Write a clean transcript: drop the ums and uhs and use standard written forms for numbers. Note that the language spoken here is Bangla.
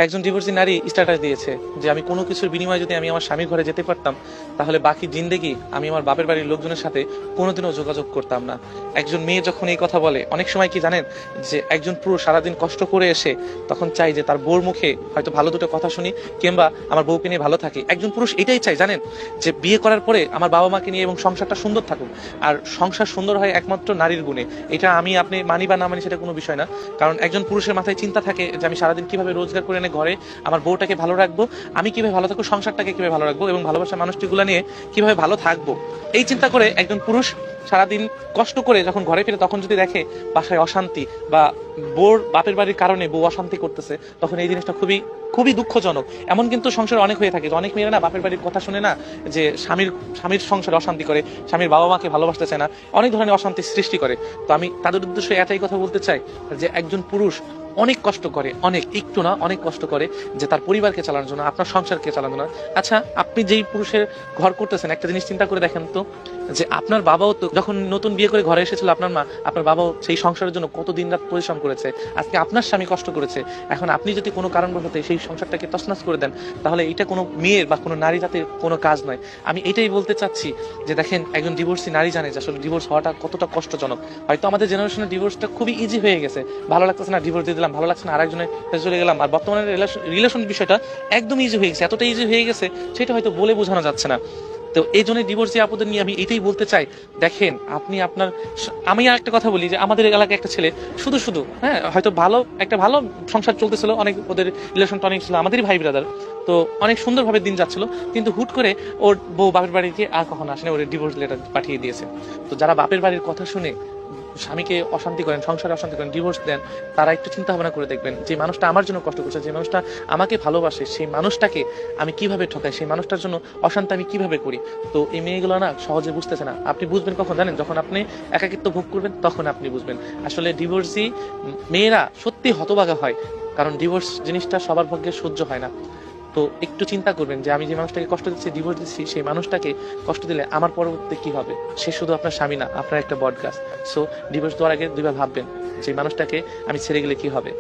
একজন ডিভোর্সি নারী স্ট্যাটাস দিয়েছে যে আমি কোনো কিছুর বিনিময়ে যদি আমি আমার স্বামীর ঘরে যেতে পারতাম তাহলে বাকি জিন্দেগি আমি আমার বাপের বাড়ির লোকজনের সাথে কোনোদিনও যোগাযোগ করতাম না। একজন মেয়ে যখন এই কথা বলে, অনেক সময় কি জানেন যে একজন পুরুষ সারাদিন কষ্ট করে এসে তখন চাই যে তার বউর মুখে হয়তো ভালো দুটো কথা শুনি, কিংবা আমার বউকে নিয়ে ভালো থাকি। একজন পুরুষ এটাই চাই জানেন, যে বিয়ে করার পরে আমার বাবা মাকে নিয়ে এবং সংসারটা সুন্দর থাকুক। আর সংসার সুন্দর হয় একমাত্র নারীর গুণে। এটা আমি আপনি মানি বা না মানি সেটা কোনো বিষয় না, কারণ একজন পুরুষের মাথায় চিন্তা থাকে যে আমি সারাদিন কিভাবে রোজগার করে এনে ঘরে আমার বউটাকে ভালো রাখবো, আমি কিভাবে ভালো থাকবো, সংসারটাকে কিভাবে ভালো রাখবো এবং ভালোবাসার মানুষটিগুলো নিয়ে কিভাবে ভালো থাকবো। এই চিন্তা করে একজন পুরুষ সারাদিন কষ্ট করে যখন ঘরে ফিরে তখন যদি দেখে বাসায় অশান্তি বা বউর বাপের বাড়ির কারণে বউ অশান্তি করতেছে, তখন এই জিনিসটা খুবই খুবই দুঃখজনক। এমন কিন্তু সংসার অনেক হয়ে থাকে যে অনেক মেয়েরা না বাপের বাড়ির কথা শুনে না, যে স্বামীর সংসারে অশান্তি করে, স্বামীর বাবা মাকে ভালোবাসতে চায় না, অনেক ধরনের অশান্তি সৃষ্টি করে। তো আমি তাদের উদ্দেশ্যে এটাই কথা বলতে চাই যে একজন পুরুষ অনেক কষ্ট করে, অনেক, একটু না অনেক কষ্ট করে যে তার পরিবারকে চালানোর জন্য, আপনার সংসারকে চালানোর জন্য। আচ্ছা, আপনি যেই পুরুষের ঘর করতেছেন একটা জিনিস চিন্তা করে দেখেন তো, যে আপনার বাবাও তো যখন নতুন বিয়ে করে ঘরে এসেছিল আপনার মা, আপনার বাবাও সেই সংসারের জন্য কত দিন রাত পরিশ্রম করেছে। আজকে আপনার স্বামী কষ্ট করেছে, এখন আপনি যদি কোনো কারণবশত সেই সংসারটাকে তছনছ করে দেন, তাহলে এটা কোনো মেয়ের বা কোনো নারী জাতির কোনো কাজ নয়। আমি এটাই বলতে চাচ্ছি যে দেখেন, একজন ডিভোর্সি নারী জানে যে আসলে ডিভোর্স হওয়াটা কতটা কষ্টজনক। হয়তো আমাদের জেনারেশনের ডিভোর্সটা খুবই ইজি হয়ে গেছে, ভালো লাগতেছে না ডিভোর্স দিয়ে দিলাম, ভালো লাগছে না আরেকজনের কাছে চলে গেলাম। আর বর্তমানে রিলেশন বিষয়টা একদম ইজি হয়ে গেছে, এতটা ইজি হয়ে গেছে সেটা হয়তো বলে বোঝানো যাচ্ছে না। তো এই জন্য ডিভোর্সি আপুদের নিয়ে আমি এটাই বলতে চাই, দেখেন আপনি আপনার, আমি আর একটা কথা বলি যে আমাদের এলাকায় একটা ছেলে শুধু শুধু হয়তো ভালো সংসার চলতেছিল, অনেক ওদের রিলেশনটা অনেক ছিল, আমাদেরই ভাই ব্রাদার, তো অনেক সুন্দরভাবে দিন যাচ্ছিল, কিন্তু হুট করে ওর বউ বাপের বাড়িতে আর কখনো আসেনি, ওর ডিভোর্স লেটার পাঠিয়ে দিয়েছে। তো যারা বাপের বাড়ির কথা শুনে স্বামীকে অশান্তি করেন, সংসারে অশান্তি করেন, ডিভোর্স দেন, তারা একটু চিন্তা ভাবনা করে দেখবেন যে মানুষটা আমার জন্য কষ্ট করছে, যে মানুষটা আমাকে ভালোবাসে, সেই মানুষটাকে আমি কিভাবে ঠকাই, সেই মানুষটার জন্য অশান্তি আমি কিভাবে করি। তো এই মেয়েগুলো না সহজে বুঝতেছে না। আপনি বুঝবেন কখন জানেন, যখন আপনি একাকিত্ব ভোগ করবেন তখন আপনি বুঝবেন। আসলে ডিভোর্সি মেয়েরা সত্যি হতভাগা হয়, কারণ ডিভোর্স জিনিসটা সবার ভাগ্যে সহ্য হয় না। তো একটু চিন্তা করবেন যে আমি যে মানুষটাকে কষ্ট দিচ্ছি, ডিভোর্স দিচ্ছি, সেই মানুষটাকে কষ্ট দিলে আমার পরবর্তীতে কি হবে। সে শুধু আপনার স্বামী না, আপনার একটা বট গাছ। সো ডিভোর্স দেওয়ার আগে দুইবার ভাববেন যে মানুষটাকে আমি ছেড়ে গেলে কি হবে।